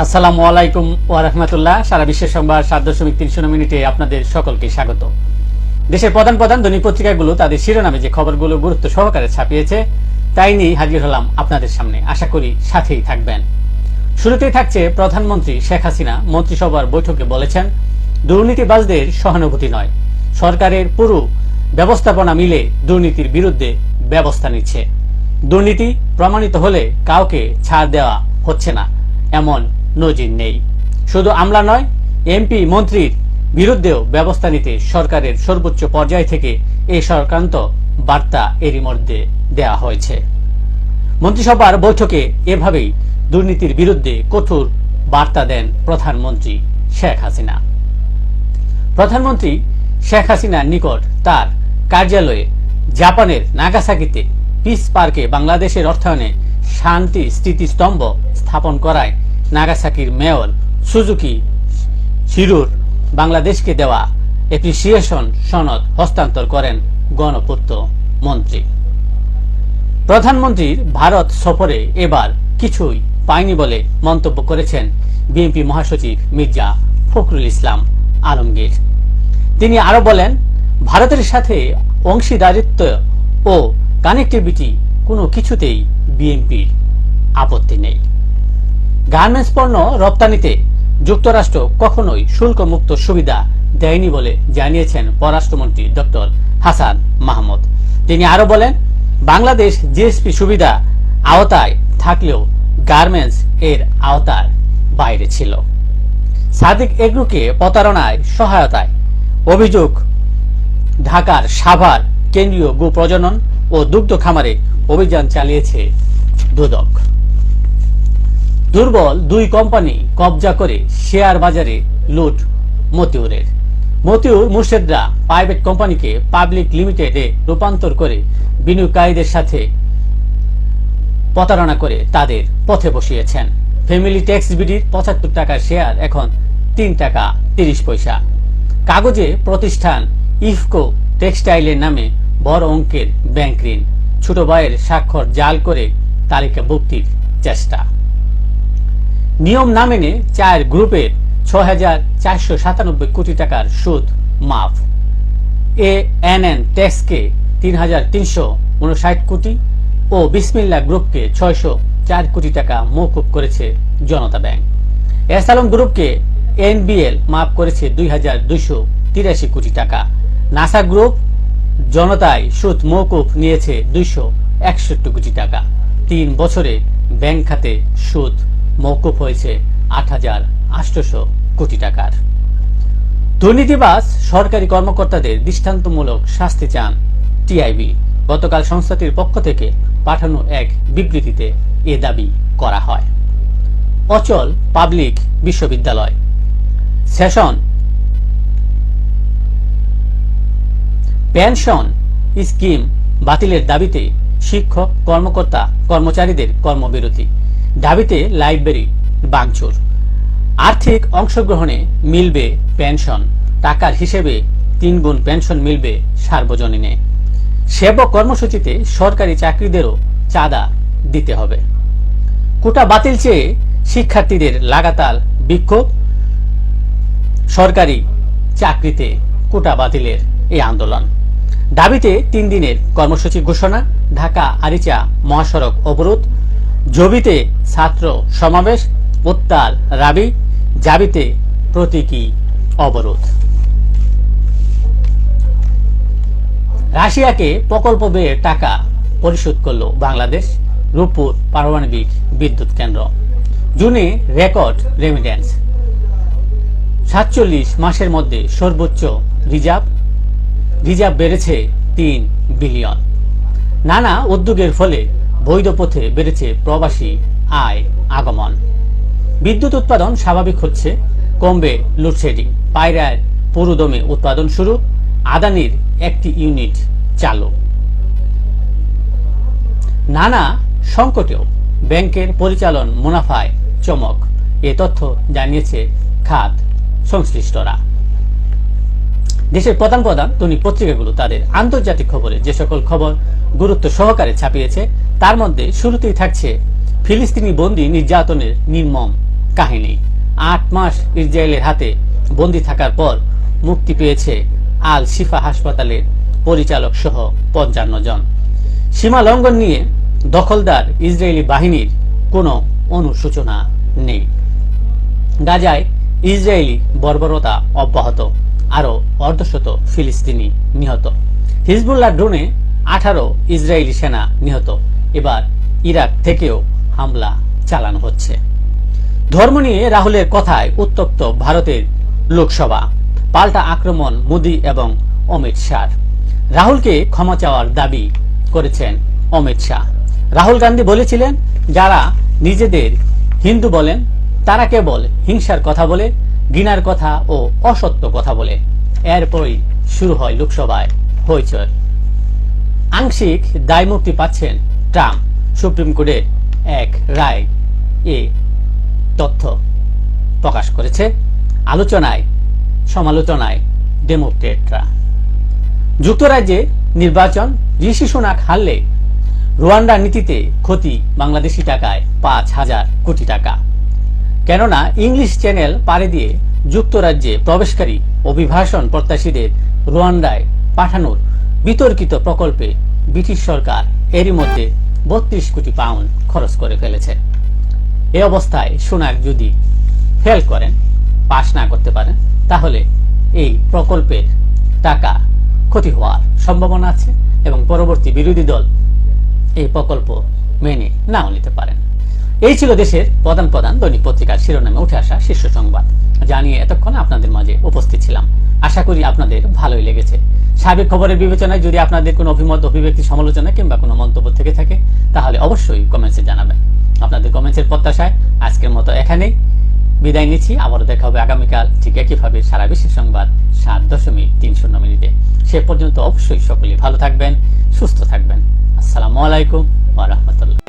আসসালামু আলাইকুম ওয়া রাহমাতুল্লাহ। সারা বিশ্বের সংবাদ 7.3 মিনিটে আপনাদের সকলকে স্বাগত। দেশের প্রধান প্রধান দৈনিক পত্রিকাগুলো তাদের শিরোনামে যে খবরগুলো গুরুত্ব সহকারে ছাপিয়েছে তাই নিয়ে হাজির হলাম আপনাদের সামনে। আশা করি সাথেই থাকবেন। শুরুতেই থাকছে প্রধানমন্ত্রী শেখ হাসিনা মন্ত্রিসভার বৈঠকে বলেছেন, দুর্নীতিবাজদের সহানুভূতি নয়, সরকারের পুরো ব্যবস্থাপনা মিলে দুর্নীতির বিরুদ্ধে ব্যবস্থা নিচ্ছে। দুর্নীতি প্রমাণিত হলে কাউকে ছাড় দেওয়া হচ্ছে না, এমন নজির নেই। শুধু আমলা নয়, এমপি মন্ত্রীর বিরুদ্ধেও ব্যবস্থা নিতে সরকারের সর্বোচ্চ পর্যায় থেকে এই সংক্রান্ত বার্তা এরই মধ্যে দেওয়া হয়েছে। মন্ত্রিসভার বৈঠকে এভাবেই দুর্নীতির বিরুদ্ধে কঠোর বার্তা দেন প্রধানমন্ত্রী শেখ হাসিনা। প্রধানমন্ত্রী শেখ হাসিনার নিকট তার কার্যালয়ে জাপানের নাগাসাকিতে পিস পার্কে বাংলাদেশের অর্থায়নে শান্তি স্মৃতিস্তম্ভ স্থাপন করায় নাগাসাকির মেয়র সুজুকি শিরুর বাংলাদেশকে দেওয়া অ্যাপ্রিসিয়েশন সনদ হস্তান্তর করেন গণপূর্ত মন্ত্রী। প্রধানমন্ত্রীর ভারত সফরে এবার কিছুই পায়নি বলে মন্তব্য করেছেন বিএনপি মহাসচিব মির্জা ফখরুল ইসলাম আলমগীর। তিনি আরো বলেন, ভারতের সাথে অংশীদারিত্ব ও কানেক্টিভিটি কোনো কিছুতেই বিএনপির আপত্তি নেই। গার্মেন্টস পণ্য রপ্তানিতে যুক্তরাষ্ট্র কখনোই শুল্ক মুক্ত সুবিধা দেয়নি বলে জানিয়েছেন পররাষ্ট্রমন্ত্রী ডক্টর হাসান মাহমুদ। তিনি আরো বলেন, বাংলাদেশ জিএসপি সুবিধা আওতায় থাকলেও গার্মেন্টস এর আওতার বাইরে ছিল। সাদিক এগ্রুকে প্রতারণায় সহায়তায় অভিযোগ ঢাকার সাভার কেন্দ্রীয় গো প্রজনন ও দুগ্ধ খামারে অভিযান চালিয়েছে দুদক। দুর্বল দুই কোম্পানি কবজা করে শেয়ার বাজারে লুট মতিউরের। মতিউর মুর্শেদরা প্রাইভেট কোম্পানিকে পাবলিক লিমিটেডে রূপান্তর করে বিনিয়োগকারীদের সাথে প্রতারণা করে তাদের পথে বসিয়েছেন। ফ্যামিলি ট্যাক্স বিডির 75 টাকার শেয়ার এখন 3 টাকা 30 পয়সা। কাগজে প্রতিষ্ঠান ইফকো টেক্সটাইলের নামে বড় অঙ্কের ব্যাংক ঋণ। ছোট ভাইয়ের স্বাক্ষর জাল করে তালিকাভুক্তির চেষ্টা। নিয়ম না মেনে 4 গ্রুপের 6,497 কোটি টাকার সুদ মাফ। এএনএন ট্যাক্সকে 3,359 কোটি ও বিসমিল্লাহ গ্রুপকে 604 কোটি টাকা মওকুফ করেছে জনতা ব্যাংক। এসালম গ্রুপকে এনবিএল মাফ করেছে 2,283 কোটি টাকা। নাসা গ্রুপ জনতায় সুদ মওকুফ নিয়েছে 261 কোটি টাকা। 3 বছরে ব্যাংক খাতে সুদ মওকুফ হয়েছে 8,800 কোটি টাকার। দুর্নীতিবাজ সরকারি কর্মকর্তাদের দৃষ্টান্তমূলক শাস্তি চান টিআইবি। গতকাল সংস্থাটির পক্ষ থেকে পাঠানো এক বিবৃতিতে এ দাবি করা হয়। অচল পাবলিক বিশ্ববিদ্যালয় সেশন পেনশন স্কিম বাতিলের দাবিতে শিক্ষক কর্মকর্তা কর্মচারীদের কর্মবিরতি। দাবিতে লাইব্রেরি ভাঙচুর। আর্থিক অংশগ্রহণে মিলবে পেনশন, টাকার হিসেবে 3 গুণ পেনশন মিলবে সার্বজনীনে। সেবক কর্মসূচিতে সরকারি চাকরিদেরও চাঁদা দিতে হবে। কোটা বাতিল চেয়ে শিক্ষার্থীদের লাগাতার বিক্ষোভ। সরকারি চাকরিতে কোটা বাতিলের এই আন্দোলন দাবিতে 3 দিনের কর্মসূচি ঘোষণা। ঢাকা আরিচা মহাসড়ক অবরোধ। জবিতে ছাত্র সমাবেশ। উত্তাল রাবি জাবিতে প্রতীকী অবরোধ। রাশিয়াকে প্রকল্প ব্যয়ের টাকা পরিশোধ করল বাংলাদেশ। রূপপুর পারমাণবিক বিদ্যুৎ কেন্দ্র। জুনে রেকর্ড রেমিটেন্স। 47 মাসের মধ্যে সর্বোচ্চ রিজার্ভ বেড়েছে 3 বিলিয়ন। নানা উদ্যোগের ফলে বৈধ পথে বেড়েছে প্রবাসী আয় আগমন। বিদ্যুৎ উৎপাদন স্বাভাবিক হচ্ছে, কমবে লোডশেডিং। পায়রার পুরোদমে উৎপাদন শুরু। আদানির 1টি ইউনিট চালু। নানা সংকটেও ব্যাংকের পরিচালন মুনাফায় চমক। এ তথ্য জানিয়েছে খাত সংশ্লিষ্টরা। দেশের প্রধান প্রধান দৈনিক পত্রিকাগুলো তাদের আন্তর্জাতিক খবরে যে সকল খবর গুরুত্ব সহকারে ছাপিয়েছে তার মধ্যে শুরুতেই থাকছে ফিলিস্তিনি বন্দী নির্যাতনের নির্মম কাহিনী। 8 মাস ইসরায়েলের হাতে বন্দী থাকার পর মুক্তি পেয়েছে আল শিফা হাসপাতালের পরিচালক সহ 55 জন। সীমা লঙ্ঘন নিয়ে দখলদার ইসরায়েলি বাহিনীর কোনো অনুশোচনা নেই। গাজায় ইসরায়েলি বর্বরতা অব্যাহত, আরো অর্ধশত ফিলিস্তিনি নিহত। হিজবুল্লাহ ড্রোনে 18 ইসরায়েলি সেনা নিহত। এবার ইরাক থেকেও হামলা চালানো হচ্ছে। ধর্ম নিয়ে রাহুলের কথায় উত্তপ্ত ভারতের লোকসভা। পাল্টা আক্রমণ মোদি এবং অমিত শাহ। রাহুলকে ক্ষমা চাওয়ার দাবি করেছেন অমিত শাহ। রাহুল গান্ধী বলেছিলেন, যারা নিজেদের হিন্দু বলেন তারা কেবল হিংসার কথা বলে, ঘৃণার কথা ও অসত্য কথা বলে। এরপরই শুরু হয় লোকসভায় হইচই। আংশিক দায়মুক্তি পাচ্ছেন ট্রাম্প। সুপ্রিম কোর্টের এক রায় এ তথ্য প্রকাশ করেছে। আলোচনায় সমালোচনায় ডেমোক্রেটরা। যুক্তরাজ্যে নির্বাচন, ঋষি সুনাক হারলে রুয়ান্ডা নীতিতে ক্ষতি বাংলাদেশি টাকায় 5,000 কোটি টাকা। কেননা ইংলিশ চ্যানেল পাড়ি দিয়ে যুক্তরাজ্যে প্রবেশকারী অভিবাসন প্রত্যাশীদের রুয়ান্ডায় পাঠানোর বিতর্কিত প্রকল্পে ব্রিটিশ সরকার এরই মধ্যে 32 কোটি পাউন্ড খরচ করে ফেলেছে। এই অবস্থায় সুনাক যদি ফেল করেন, পাশ না করতে পারেন, তাহলে এই প্রকল্পের টাকা ক্ষতি হওয়ার সম্ভাবনা আছে এবং পরবর্তী বিরোধী দল এই প্রকল্প মেনে নাও নিতে পারেন। এই ছিল দেশের প্রধান প্রধান দৈনিক পত্রিকার শিরোনামে উঠে আসা শীর্ষ সংবাদ, জানিয়ে এতক্ষণ আপনাদের মাঝে উপস্থিত ছিলাম। আশা করি আপনাদের ভালোই লেগেছে। সাবেক খবরের বিবেচনায় যদি আপনাদের কোনো অভিমত, অভিব্যক্তি, সমালোচনা কিংবা কোনো মন্তব্য থেকে থাকে তাহলে অবশ্যই কমেন্টসে জানাবেন। আপনাদের কমেন্টসের প্রত্যাশায় আজকের মতো এখানেই বিদায় নিচ্ছি। আবারও দেখা হবে আগামীকাল ঠিক একইভাবে সারা বিশ্বের সংবাদ 7.30 মিনিটে। সে পর্যন্ত অবশ্যই সকলেই ভালো থাকবেন, সুস্থ থাকবেন। আসসালামু আলাইকুম ওয়া রাহমাতুল্লাহ।